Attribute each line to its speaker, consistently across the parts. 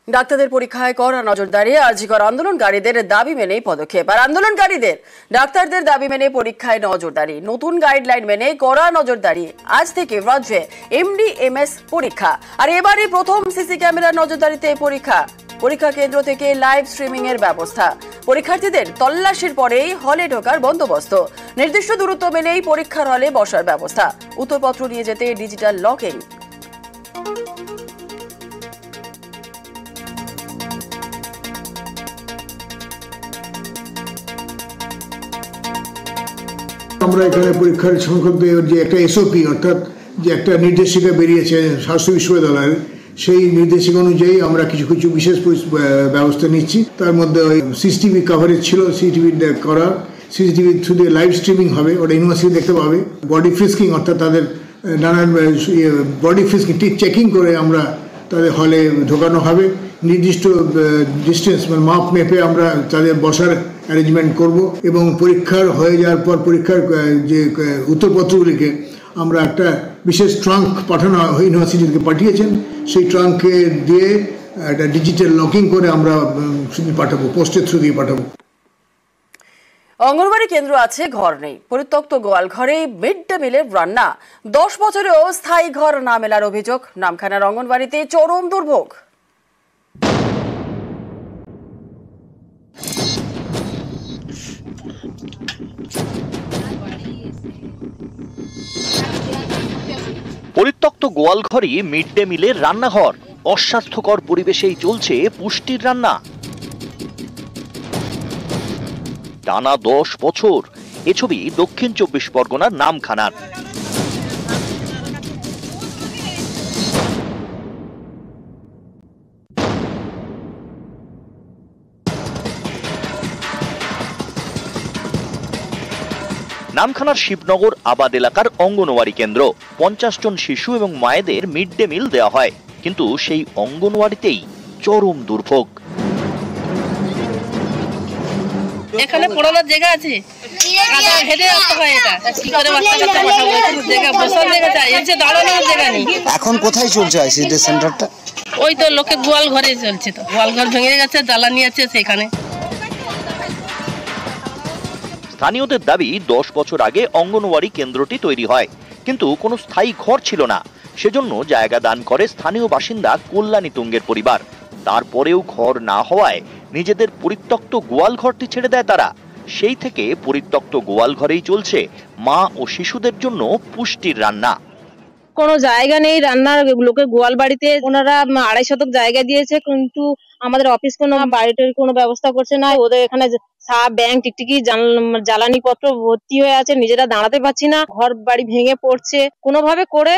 Speaker 1: ডাক্তারদের পরীক্ষায় কড়া নজরদারি, আরজিকর আন্দোলনকারীদের দাবি মেনেই পদক্ষেপ। আর আন্দোলনকারীদের ডাক্তারদের দাবি মেনে পরীক্ষায় নজরদারি, নতুন গাইডলাইন মেনে কড়া নজরদারি। আজ থেকে রাজ্যে এমডি/এমএস পরীক্ষা। আর এবারে প্রথম সিসি ক্যামেরার নজরদারিতে পরীক্ষা কেন্দ্র থেকে লাইভ স্ট্রিমিং এর ব্যবস্থা। পরীক্ষার্থীদের তল্লাশির পরেই হলে ঢোকার বন্দোবস্ত। নির্দিষ্ট দূরত্ব মেনেই পরীক্ষার হলে বসার ব্যবস্থা। উত্তরপত্র নিয়ে যেতে ডিজিটাল লকিং।
Speaker 2: আমরা এখানে পরীক্ষার সংক্রান্ত যে একটা এসওপি অর্থাৎ যে একটা নির্দেশিকা বেরিয়েছে স্বাস্থ্য বিশ্ববিদ্যালয়ের, সেই নির্দেশিকা অনুযায়ী আমরা কিছু কিছু বিশেষ ব্যবস্থা নিচ্ছি। তার মধ্যে ওই সিসিটিভি কাভারেজ ছিল, সিসিটিভি করা, সিসিটিভি থ্রু দিয়ে লাইভ স্ট্রিমিং হবে, ওটা ইউনিভার্সিটি দেখতে পাবে। বডি ফ্রিস্কিং অর্থাৎ তাদের নানান বডি ফ্রিস্কিং চেকিং করে আমরা তাদের হলে ঢোকানো হবে। নির্দিষ্ট ডিস্টেন্স মানে মাপ মেপে আমরা তাদের বসার অ্যারেঞ্জমেন্ট করব এবং পরীক্ষার হয়ে যাওয়ার পর পরীক্ষার যে উত্তরপত্রগুলিকে আমরা একটা বিশেষ ট্রাঙ্ক পাঠানো ইউনিভার্সিটিকে পাঠিয়েছেন, সেই ট্রাঙ্কে দিয়ে একটা ডিজিটাল লকিং করে আমরা পাঠাবো, পোস্টের থ্রু দিয়ে পাঠাবো।
Speaker 1: অঙ্গনবাড়ি কেন্দ্র আছে, ঘর নেই। পরিত্যক্ত গোয়াল ঘরে মিড ডে মিলের রান্না। 10 বছরেও স্থায়ী ঘর না মেলার অভিযোগ। নামখানার অঙ্গনবাড়িতে চরম দুর্ভোগ।
Speaker 3: পরিত্যক্ত গোয়াল ঘরই মিড ডে মিলের রান্নাঘর। অস্বাস্থ্যকর পরিবেশেই চলছে পুষ্টির রান্না। টানা 10 বছর। এ ছবি দক্ষিণ 24 পরগনার নামখানার। নামখানার শিবনগর আবাদ এলাকার অঙ্গনওয়াড়ি কেন্দ্র। 50 জন শিশু এবং মায়েদের মিড ডে মিল দেওয়া হয়, কিন্তু সেই অঙ্গনওয়াড়িতেই চরম দুর্ভোগ।
Speaker 4: এখানে পড়ানোর জায়গা আছে, হেঁটে আসতে হয়, এটা কি করে বাচ্চা কাচ্চা পাঠাবো? জায়গা বসার জায়গা চাই, এসে দাঁড়ানোর জায়গা নেই।
Speaker 5: এখন কোথায় চলছে আইসিডি সেন্টারটা?
Speaker 4: ওই তো লোকে গোয়াল ঘরে চলছে, তো গোয়াল ঘর ভেঙে গেছে, জ্বালানি আছে সেখানে।
Speaker 3: স্থানীয়দের দাবি 10 বছর আগে অঙ্গনওয়াড়ি কেন্দ্রটি তৈরি হয়, কিন্তু কোনো স্থায়ী ঘর ছিল না। সেজন্য জায়গা দান করে স্থানীয় বাসিন্দা কল্যাণী তুঙ্গের পরিবার। তারপরেও ঘর না হওয়ায় নিজেদের পরিত্যক্ত গোয়াল ঘরটি ছেড়ে দেয় তারা। সেই থেকে পরিত্যক্ত গোয়াল ঘরেই চলছে মা ও শিশুদের জন্য পুষ্টির রান্না।
Speaker 6: কোনো জায়গা নেই রান্নার, লোকে গোয়াল বাড়িতে ওনারা 2.5 শতক জায়গা দিয়েছে, কিন্তু আমাদের অফিস কোনো বাড়িটার কোনো ব্যবস্থা করছে না। ওদের এখানে সাপ, ব্যাং, টিকটিকি, জ্বালানি পত্র ভর্তি হয়ে আছে, নিজেরা দাঁড়াতে পারছি না, ঘর বাড়ি ভেঙে পড়ছে। কোনোভাবে করে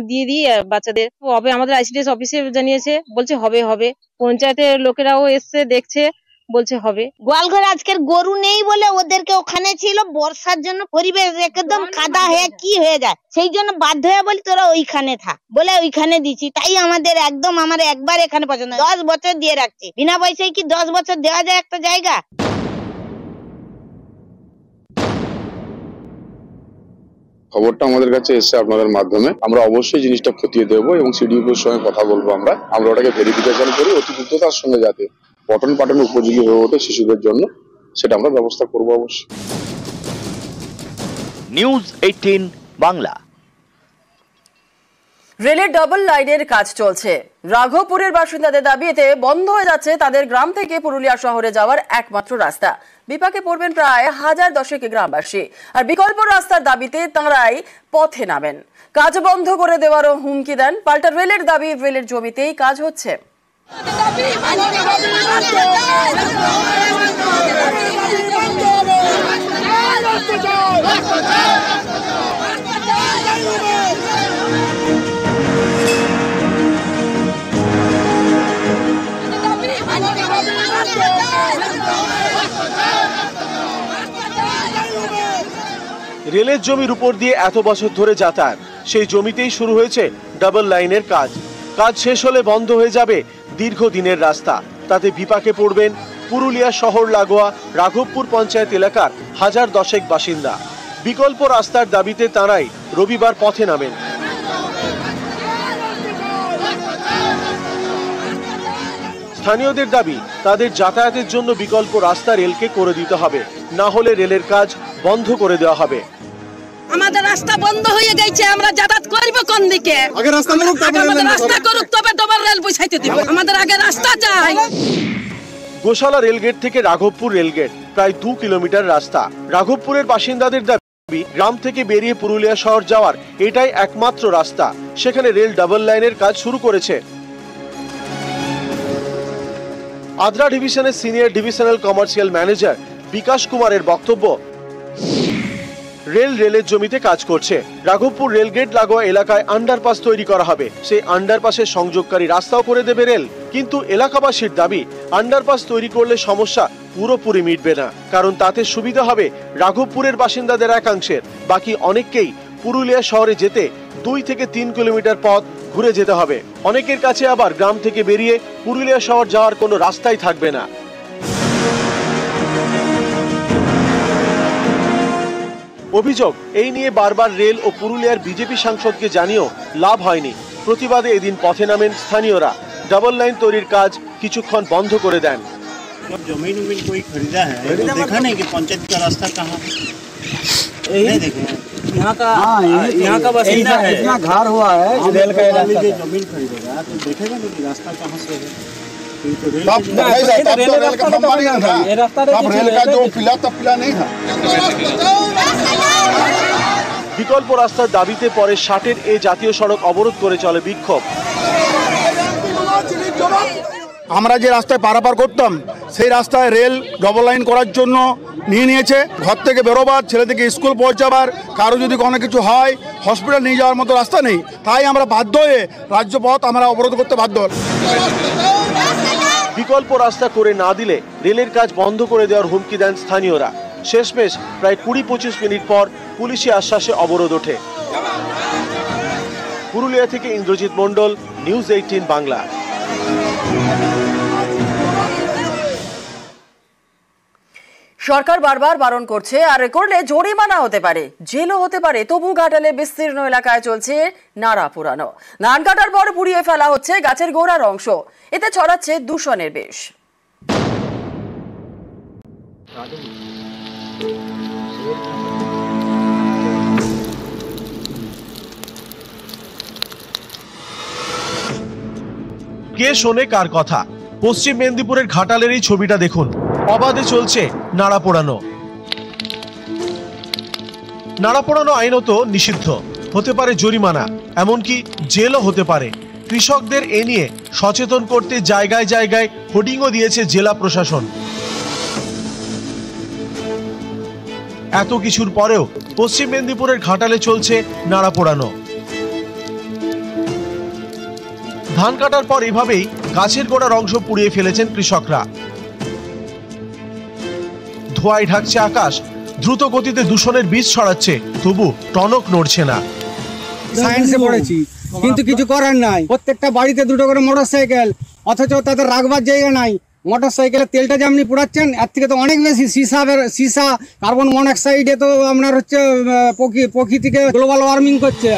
Speaker 6: দিয়ে দিই বাচ্চাদের হবে। আমাদের আইসিডিএস অফিসে জানিয়েছে, বলছে হবে। পঞ্চায়েতের লোকেরাও এসছে, দেখছে, বলছে হবে।
Speaker 7: গোয়ালঘর আজকের গরু নেই বলে ওদেরকে ওখানে ছিল, বর্ষার জন্য পরিবেশ একদম কাদা হয়ে কি হয়ে যায়, সেই জন্য বাধ্য হয়ে বলি তোরা ওইখানে থাক বলে ওইখানে দিচ্ছি। তাই আমাদের একদম আমার একবার এখানে পছন্দ। 10 বছর দিয়ে রাখছি, বিনা পয়সায় কি 10 বছর দেওয়া যায় একটা জায়গা?
Speaker 8: খবরটা আমাদের কাছে এসে আপনাদের মাধ্যমে আমরা অবশ্যই জিনিসটা খতিয়ে দেবো এবং সিডিপির সঙ্গে কথা বলবো। আমরা ওটাকে ভেরিফিকেশন করি, অতি দ্রুততার সঙ্গে যাতে পঠন পাঠন উপযোগী হয়ে ওঠে শিশুদের জন্য, সেটা আমরা ব্যবস্থা করবো অবশ্যই।
Speaker 3: নিউজ 18 বাংলা।
Speaker 1: রেলের ডাবল লাইনের কাজ চলছে। রাঘবপুরের বাসিন্দাদের দাবি, এতে বন্ধ হয়ে যাচ্ছে তাদের গ্রাম থেকে পুরুলিয়া শহরে যাওয়ার একমাত্র রাস্তা। বিপাকে পড়বেন প্রায় 1010 গ্রামবাসী। আর বিকল্প রাস্তার দাবিতে তাঁরাই পথে নামেন। কাজ বন্ধ করে দেওয়ারও হুমকি দেন। পাল্টা রেলের দাবি, রেলের জমিতেই কাজ হচ্ছে।
Speaker 9: রেলের জমির উপর দিয়ে এত বছর ধরে যাতায়াত, সেই জমিতেই শুরু হয়েছে ডাবল লাইনের কাজ। কাজ শেষ হলে বন্ধ হয়ে যাবে দীর্ঘদিনের রাস্তা। তাতে বিপাকে পড়বেন পুরুলিয়া শহর লাগোয়া রাঘবপুর পঞ্চায়েত এলাকার 1010 বাসিন্দা। বিকল্প রাস্তার দাবিতে তাঁরাই রবিবার পথে নামেন। স্থানীয়দের দাবি তাদের যাতায়াতের জন্য বিকল্প রাস্তা রেলকে করে দিতে হবে, না হলে রেলের কাজ বন্ধ করে দেওয়া হবে।
Speaker 4: আমাদের রাস্তা বন্ধ হয়ে গেছে, আমরা যাতায়াত করব কোন দিকে? আগে রাস্তা করুক, তবে ডবল রেল বসাইতে দিব। আমাদের আগে রাস্তা চাই।
Speaker 9: গোশালা রেলগেট থেকে রাঘবপুর রেলগেট প্রায় 2 কিলোমিটার রাস্তা। রাঘবপুরের বাসিন্দাদের দাবি গ্রাম থেকে বেরিয়ে পুরুলিয়া শহর যাওয়ার এটাই একমাত্র রাস্তা। সেখানে রেল ডাবল লাইনের কাজ শুরু করেছে। আদ্রা ডিভিশনের সিনিয়র ডিভিশনাল কমার্শিয়াল ম্যানেজার বিকাশ কুমারের বক্তব্য, রেলের জমিতে কাজ করছে। রাঘবপুর রেলগেট লাগোয়া এলাকায় আন্ডারপাস তৈরি করা হবে। সেই আন্ডারপাসের সংযোগকারী রাস্তাও করে দেবে রেল। কিন্তু এলাকাবাসীর দাবি আন্ডারপাস তৈরি করলে সমস্যা পুরোপুরি মিটবে না, কারণ তাতে সুবিধা হবে রাঘবপুরের বাসিন্দাদের একাংশের। বাকি অনেককেই পুরুলিয়া শহরে যেতে 2 থেকে 3 কিলোমিটার পথ ঘুরে যেতে হবে। অনেকের কাছে আবার গ্রাম থেকে বেরিয়ে পুরুলিয়া শহর যাওয়ার কোনো রাস্তাই থাকবে না। অভিযোগ, এই নিয়ে বারবার রেল ও পুরুলিয়ার বিজেপি সাংসদকে জানিয়েও লাভ হয়নি। প্রতিবাদে এদিন পথে নামেন স্থানীয়রা। ডাবল লাইন তৈরির কাজ কিছুক্ষণ বন্ধ করে দেন।
Speaker 10: जमीन कोई खरीदा है तो देखा नहीं कि पंचायत का रास्ता कहाँ नहीं देखे। यहाँ का बासिंदा है, इतना घर हुआ है रेल का जमीन खरीदेगा तो देखेगा नहीं कि रास्ता कहाँ से है।
Speaker 9: বিকল্প রাস্তার দাবিতে পরে 60-এর এই জাতীয় সড়ক অবরোধ করে চলে বিক্ষোভ।
Speaker 11: আমরা যে রাস্তায় পারাপার করতাম সেই রাস্তায় রেল ডবল লাইন করার জন্য নিয়েছে। ঘর থেকে বেরোবার, ছেলে থেকে স্কুল পৌঁছাবার, কারো যদি কোনো কিছু হয় হসপিটাল নিয়ে যাওয়ার মতো রাস্তা নেই। তাই আমরা বাধ্য হয়ে রাজ্যপথ আমরা অবরোধ করতে বাধ্য।
Speaker 9: বিকল্প রাস্তা করে না দিলে রেলের কাজ বন্ধ করে দেওয়ার হুমকি দেন স্থানীয়রা। শেষমেশ প্রায় 20-25 মিনিট পর পুলিশি আশ্বাসে অবরোধ ওঠে। পুরুলিয়া থেকে ইন্দ্রজিৎ মণ্ডল, নিউজ 18 বাংলা।
Speaker 1: সরকার বারবার বারণ করছে, আর করলে জরিমানা হতে পারে, জেলও হতে পারে। তবু ঘাটালে বিস্তীর্ণ এলাকায় চলছে নাড়া পোড়ানো। ধান কাটার পর পুড়িয়ে ফেলা হচ্ছে গাছের গোড়ার অংশ। এতে ছড়াচ্ছে দূষণের বিষ।
Speaker 9: কে শোনে কার কথা? পশ্চিম মেদিনীপুরের ঘাটালের এই ছবিটা দেখুন। অবাধে চলছে নাড়া পোড়ানো। নাড়া পোড়ানো আইনত নিষিদ্ধ, হতে পারে জরিমানা, এমনকি জেলও হতে পারে। কৃষকদের এ নিয়ে সচেতন করতে জায়গায় জায়গায় হোর্ডিংও দিয়েছে জেলা প্রশাসন। এত কিছুর পরেও পশ্চিম মেদিনীপুরের ঘাটালে চলছে নাড়া পোড়ানো। ধান কাটার পর এভাবেই গাছের গোড়ার অংশ পুড়িয়ে ফেলেছেন কৃষকরা। ধোঁয়ায় ঢাকছে আকাশ, দ্রুত গতিতে দূষণের বীজ ছড়াচ্ছে, তবু টনক নড়ছে না।
Speaker 12: সায়েন্সে পড়েছি, কিন্তু কিছু করার নাই। প্রত্যেকটা বাড়িতে 2টো করে মোটরসাইকেল, অথচ তাদের রাখবার জায়গা নাই। মোটরসাইকেলের তেলটা যেমনি পুড়াচ্ছেন, এর থেকে তো অনেক বেশি সীসা, কার্বন মনোক্সাইডে তো আপনার হচ্ছে প্রকৃতিকে গ্লোবাল ওয়ার্মিং করছে।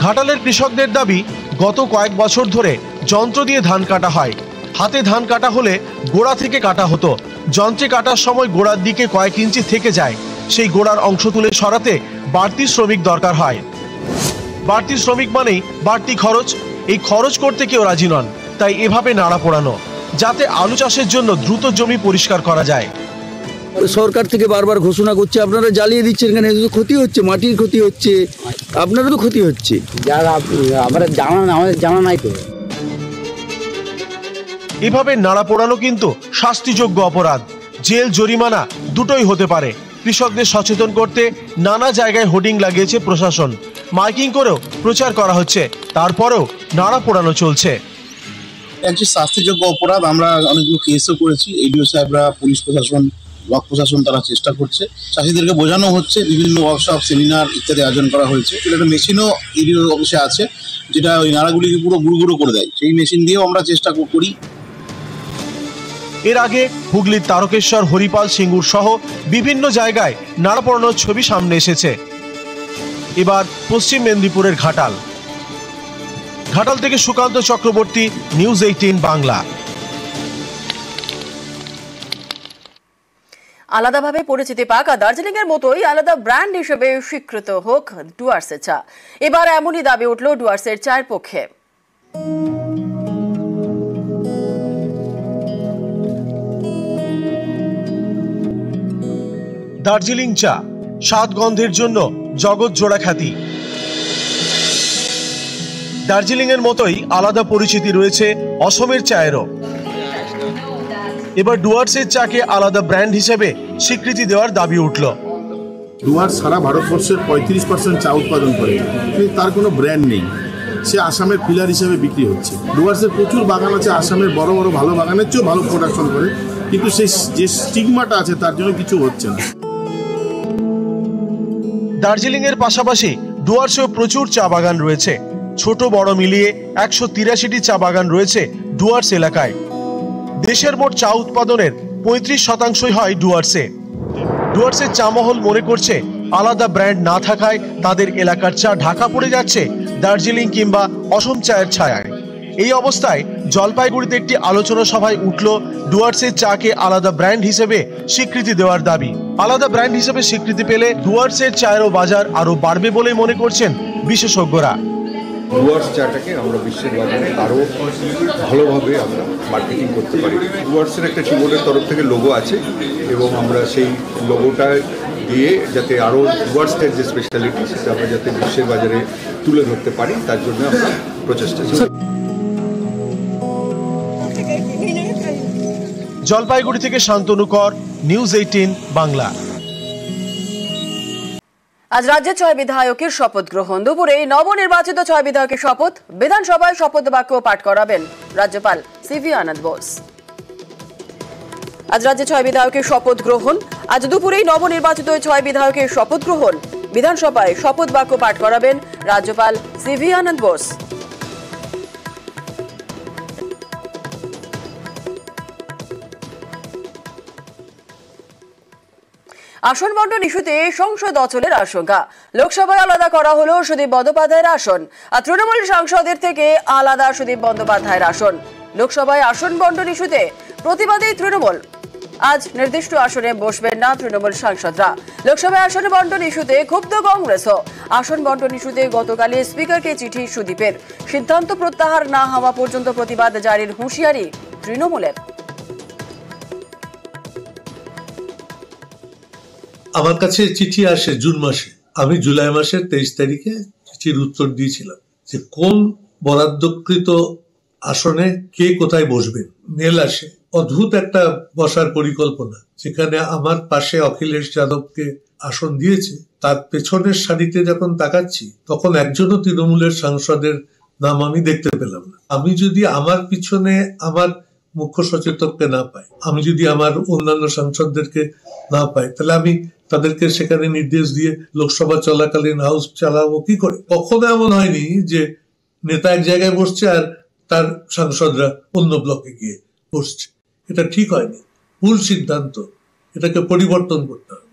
Speaker 9: ঘাটালের কৃষকদের দাবি, গত কয়েক বছর ধরে যন্ত্র দিয়ে ধান কাটা হয়। হাতে ধান কাটা হলে গোড়া থেকে কাটা হতো। যন্ত্রে কাটার সময় গোড়ার দিকে কয়েক ইঞ্চি থেকে যায়। সেই গোড়ার অংশ তুলে সরাতে বাড়তি শ্রমিক দরকার হয়। বাড়তি শ্রমিক মানেই বাড়তি খরচ। এই খরচ করতে কেউ রাজি নন। তাই এভাবে নাড়া পোড়ানো, যাতে আলু চাষের জন্য দ্রুত জমি পরিষ্কার করা যায়।
Speaker 13: সরকার থেকে বারবার ঘোষণা করছে, আপনারা জ্বালিয়ে দিচ্ছেন, এখানে ক্ষতি হচ্ছে, মাটির ক্ষতি হচ্ছে, আপনারও তো ক্ষতি হচ্ছে।
Speaker 12: আমাদের জানা নাই তো।
Speaker 9: এভাবে নাড়া পোড়ানো কিন্তু শাস্তিযোগ্য অপরাধ। জেল, জরিমানা দুটোই হতে পারে। কৃষকদের সচেতন করতে নানা জায়গায় হোর্ডিং লাগিয়েছে প্রশাসন। মাইকিং করেও প্রচার করা হচ্ছে। তারপরেও নাড়া পোড়ানো চলছে।
Speaker 14: শাস্তিযোগ্য অপরাধ। আমরা অনেকগুলো কেসও করেছি। এডিও সাহেবরা, পুলিশ প্রশাসন, ব্লক প্রশাসন তারা চেষ্টা করছে। চাষিদেরকে বোঝানো হচ্ছে, বিভিন্ন ওয়ার্কশপ, সেমিনার ইত্যাদি আয়োজন করা হয়েছে। একটা মেশিনও এডিও অফিসে আছে, যেটা ওই নাড়াগুলিকে পুরো গুঁড়ো করে দেয়। সেই মেশিন দিয়েও আমরা চেষ্টা করি।
Speaker 9: এর আগে হুগলির তারকেশ্বর, হরিপাল, সিঙ্গুর সহ বিভিন্ন জায়গায় নাড়া পোড়ানোর ছবি সামনে এসেছে। এবার পশ্চিম মেদিনীপুরের ঘাটাল। ঘাটাল থেকে সুকান্ত চক্রবর্তী, নিউজ 18 বাংলা।
Speaker 1: আলাদাভাবে পরিচিতি পাক দার্জিলিং এর মতোই আলাদা ব্র্যান্ড হিসেবে স্বীকৃত হোক ডুয়ার্সের চা। এবার এমনই দাবি উঠল ডুয়ার্সের চায়ের পক্ষে।
Speaker 9: দার্জিলিং চা স্বাদ গন্ধের জন্য জগৎ জোড়া খ্যাতি। দার্জিলিং এর মতোই আলাদা পরিচিতি রয়েছে অসমের চায়েরও। এবার ডুয়ার্সের চাকে আলাদা ব্র্যান্ড হিসেবে স্বীকৃতি দেওয়ার দাবি উঠল।
Speaker 14: ডুয়ার্স সারা ভারতবর্ষের 35% চা উৎপাদন করে, কিন্তু তার কোনো ব্র্যান্ড নেই। সে আসামের পিলার হিসেবে বিক্রি হচ্ছে। ডুয়ার্সের প্রচুর বাগান আছে, আসামের বড় বড় ভালো বাগানের চেয়েও ভালো প্রোডাকশন করে, কিন্তু সেই যে স্টিগমাটা আছে তার জন্য কিছু হচ্ছে না।
Speaker 9: দার্জিলিং এর পাশাপাশি ডুয়ার্সেও প্রচুর চা বাগান রয়েছে। ছোট বড় মিলিয়ে 183টি চা বাগান রয়েছে ডুয়ার্স এলাকায়। দেশের মোট চা উৎপাদনের 35% হয় ডুয়ার্সে। ডুয়ার্সের চা মহল মনে করছে আলাদা ব্র্যান্ড না থাকায় তাদের এলাকার চা ঢাকা পড়ে যাচ্ছে দার্জিলিং কিংবা অসম চায়ের ছায়ায়। এই অবস্থায় জলপাইগুড়িতে একটি আলোচনা সভায় উঠল ডুয়ার্সের চাকে আলাদা ব্র্যান্ড হিসেবে স্বীকৃতি দেওয়ার দাবি। আলাদা ব্র্যান্ড হিসেবে স্বীকৃতি পেলে ডুয়ার্সের চায়েরও বাজার আরো বাড়বে বলে মনে করছেন বিশেষজ্ঞরা।
Speaker 15: ডুয়ার্স চাটাকে আমরা বিশ্বের বাজারে আরও ভালোভাবে আমরা মার্কেটিং করতে পারি। ডুয়ার্সের একটা টিবোর্ডের তরফ থেকে লোগো আছে এবং আমরা সেই লোগোটা দিয়ে যাতে আরও ডুয়ার্সের যে স্পেশালিটি সেটা আমরা যাতে বিশ্বের বাজারে তুলে ধরতে পারি তার জন্য আমরা প্রচেষ্টা চালাই।
Speaker 9: জলপাইগুড়ি থেকে শান্তনু কর, নিউজ 18 বাংলা।
Speaker 1: আজ রাজ্যে 6 বিধায়কের শপথ গ্রহণ। দুপুরে নবনির্বাচিত 6 বিধায়কের শপথ। বিধানসভায় শপথ বাক্য পাঠ করাবেন রাজ্যপাল সিভি আনন্দ বোস। আজ রাজ্যে 6 বিধায়কের শপথ গ্রহণ। আজ দুপুরেই নবনির্বাচিত 6 বিধায়কের শপথ গ্রহণ। বিধানসভায় শপথ বাক্য পাঠ করাবেন রাজ্যপাল সিভি আনন্দ বোস। আসন বন্টন ইস্যুতে সংসদ অচলের আশঙ্কা। লোকসভায় আলাদা করা হলো সুদীপ বন্দ্যোপাধ্যায়ের আসন, আর তৃণমূল সাংসদের থেকে আলাদা সুদীপ বন্দ্যোপাধ্যায়ের আসন। লোকসভায় আসন বন্টন ইস্যুতে প্রতিবাদী তৃণমূল। আজ নির্দিষ্ট আসনে বসবেন না তৃণমূল সাংসদরা। লোকসভায় আসন বন্টন ইস্যুতে ক্ষুব্ধ কংগ্রেসও। আসন বন্টন ইস্যুতে গতকালই স্পিকারকে চিঠি সুদীপের। সিদ্ধান্ত প্রত্যাহার না হওয়া পর্যন্ত প্রতিবাদ জারির হুঁশিয়ারি তৃণমূলের।
Speaker 16: আমার কাছে চিঠি আসে জুন মাসে। আমি জুলাই মাসের 23 তারিখে চিঠির উত্তর দিয়েছিলাম যে কোন বরাদ্দকৃত আসনে কে কোথায় বসবেন। মেল আসে, অদ্ভুত একটা বসার পরিকল্পনা, যেখানে আমার পাশে অখিলেশ যাদবকে আসন দিয়েছে। তার পেছনের সারিতে যখন তাকাচ্ছি তখন একজনও তৃণমূলের সাংসদের নাম আমি দেখতে পেলাম না। আমি যদি আমার পিছনে আমার মুখ্য সচেতককে না পাই, আমি যদি আমার অন্যান্য সাংসদদেরকে না পাই, তাহলে আমি তাদেরকে সেখানে নির্দেশ দিয়ে লোকসভা চলাকালীন হাউস চালাবো কি করে? কখনো এমন হয়নি যে নেতা এক জায়গায় বসছে আর তার সাংসদরা অন্য ব্লকে গিয়ে বসছে। এটা ঠিক হয়নি, ভুল সিদ্ধান্ত, এটাকে পরিবর্তন করতে হবে।